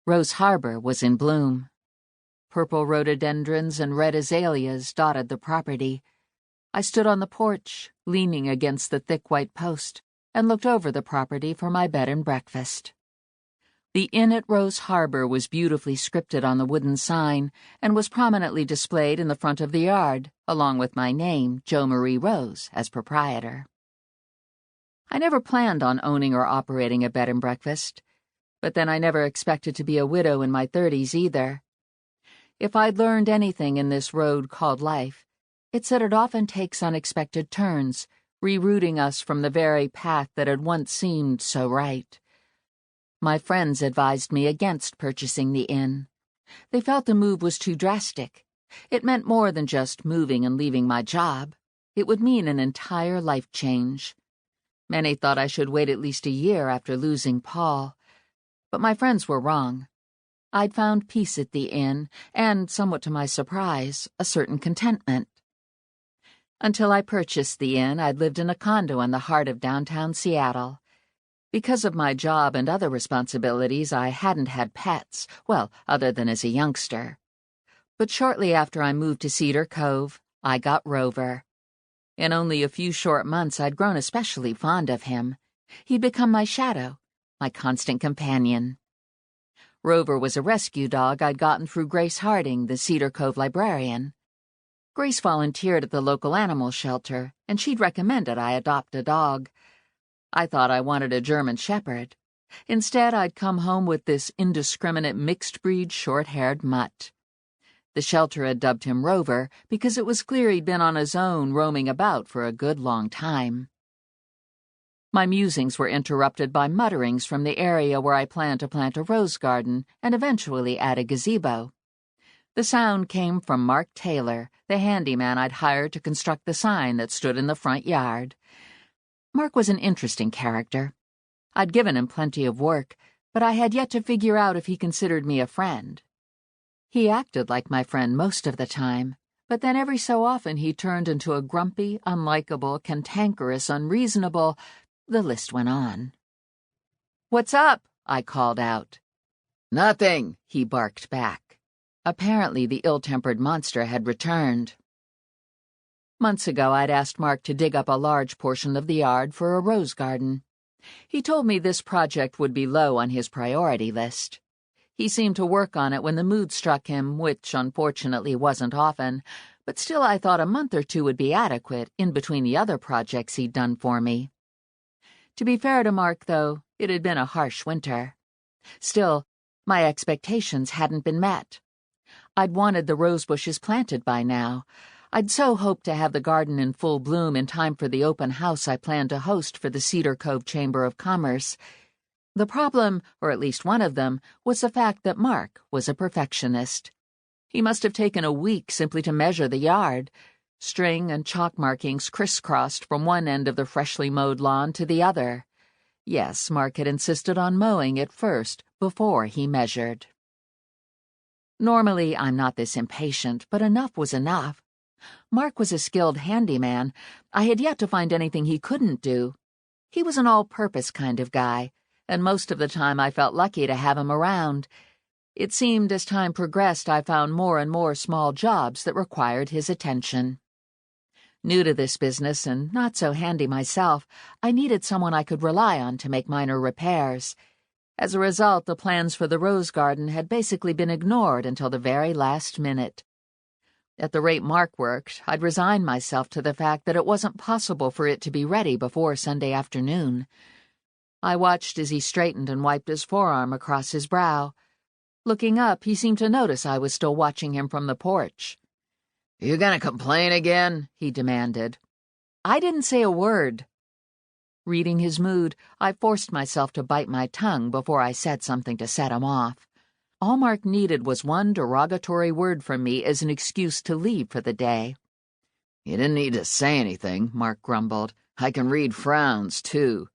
Rose Harbor was in bloom. Purple rhododendrons and red azaleas dotted the property. I stood on the porch, leaning against the thick white post, and looked over the property for my bed and breakfast. The inn at Rose Harbor was beautifully scripted on the wooden sign and was prominently displayed in the front of the yard, along with my name, Jo Marie Rose, as proprietor. I never planned on owning or operating a bed and breakfast, but then I never expected to be a widow in my 30s either. If I'd learned anything in this road called life, it's that it often takes unexpected turns, rerouting us from the very path that had once seemed so right. My friends advised me against purchasing the inn. They felt the move was too drastic. It meant more than just moving and leaving my job. It would mean an entire life change. Many thought I should wait at least a year after losing Paul. But my friends were wrong. I'd found peace at the inn, and, somewhat to my surprise, a certain contentment. Until I purchased the inn, I'd lived in a condo in the heart of downtown Seattle. Because of my job and other responsibilities, I hadn't had pets, well, other than as a youngster. But shortly after I moved to Cedar Cove, I got Rover. In only a few short months, I'd grown especially fond of him. He'd become my shadow, my constant companion. Rover was a rescue dog I'd gotten through Grace Harding, the Cedar Cove librarian. Grace volunteered at the local animal shelter, and she'd recommended I adopt a dog. I thought I wanted a German Shepherd. Instead, I'd come home with this indiscriminate mixed-breed short-haired mutt. The shelter had dubbed him Rover because it was clear he'd been on his own, roaming about for a good long time. My musings were interrupted by mutterings from the area where I planned to plant a rose garden and eventually add a gazebo. The sound came from Mark Taylor, the handyman I'd hired to construct the sign that stood in the front yard. Mark was an interesting character. I'd given him plenty of work, but I had yet to figure out if he considered me a friend. He acted like my friend most of the time, but then every so often he turned into a grumpy, unlikable, cantankerous, unreasonable— the list went on. "What's up?" I called out. "Nothing," he barked back. Apparently the ill-tempered monster had returned. Months ago, I'd asked Mark to dig up a large portion of the yard for a rose garden. He told me this project would be low on his priority list. He seemed to work on it when the mood struck him, which unfortunately wasn't often, but still I thought a month or two would be adequate in between the other projects he'd done for me. To be fair to Mark, though, it had been a harsh winter. Still, my expectations hadn't been met. I'd wanted the rose bushes planted by now. I'd so hoped to have the garden in full bloom in time for the open house I planned to host for the Cedar Cove Chamber of Commerce. The problem, or at least one of them, was the fact that Mark was a perfectionist. He must have taken a week simply to measure the yard. String and chalk markings crisscrossed from one end of the freshly mowed lawn to the other. Yes, Mark had insisted on mowing it first, before he measured. Normally, I'm not this impatient, but enough was enough. Mark was a skilled handyman. I had yet to find anything he couldn't do. He was an all-purpose kind of guy, and most of the time I felt lucky to have him around. It seemed as time progressed I found more and more small jobs that required his attention. New to this business and not so handy myself, I needed someone I could rely on to make minor repairs. As a result, the plans for the rose garden had basically been ignored until the very last minute. At the rate Mark worked, I'd resigned myself to the fact that it wasn't possible for it to be ready before Sunday afternoon. I watched as he straightened and wiped his forearm across his brow. Looking up, he seemed to notice I was still watching him from the porch. "You gonna complain again?" he demanded. I didn't say a word. Reading his mood, I forced myself to bite my tongue before I said something to set him off. All Mark needed was one derogatory word from me as an excuse to leave for the day. "You didn't need to say anything," Mark grumbled. "I can read frowns, too."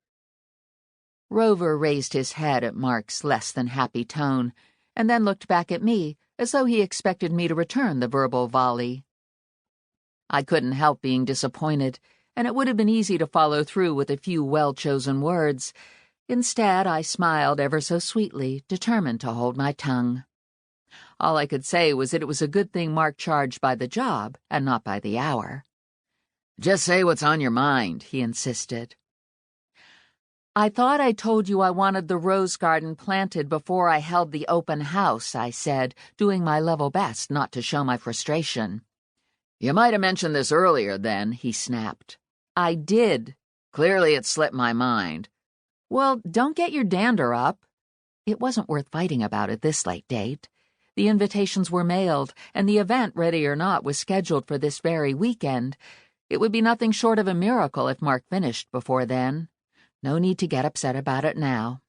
Rover raised his head at Mark's less-than-happy tone, and then looked back at me, as though he expected me to return the verbal volley. I couldn't help being disappointed, and it would have been easy to follow through with a few well-chosen words. Instead, I smiled ever so sweetly, determined to hold my tongue. All I could say was that it was a good thing Mark charged by the job and not by the hour. "Just say what's on your mind," he insisted. "I thought I told you I wanted the rose garden planted before I held the open house," I said, doing my level best not to show my frustration. "You might have mentioned this earlier, then," he snapped. "I did." "Clearly it slipped my mind." "Well, don't get your dander up." It wasn't worth fighting about at this late date. The invitations were mailed, and the event, ready or not, was scheduled for this very weekend. It would be nothing short of a miracle if Mark finished before then. No need to get upset about it now.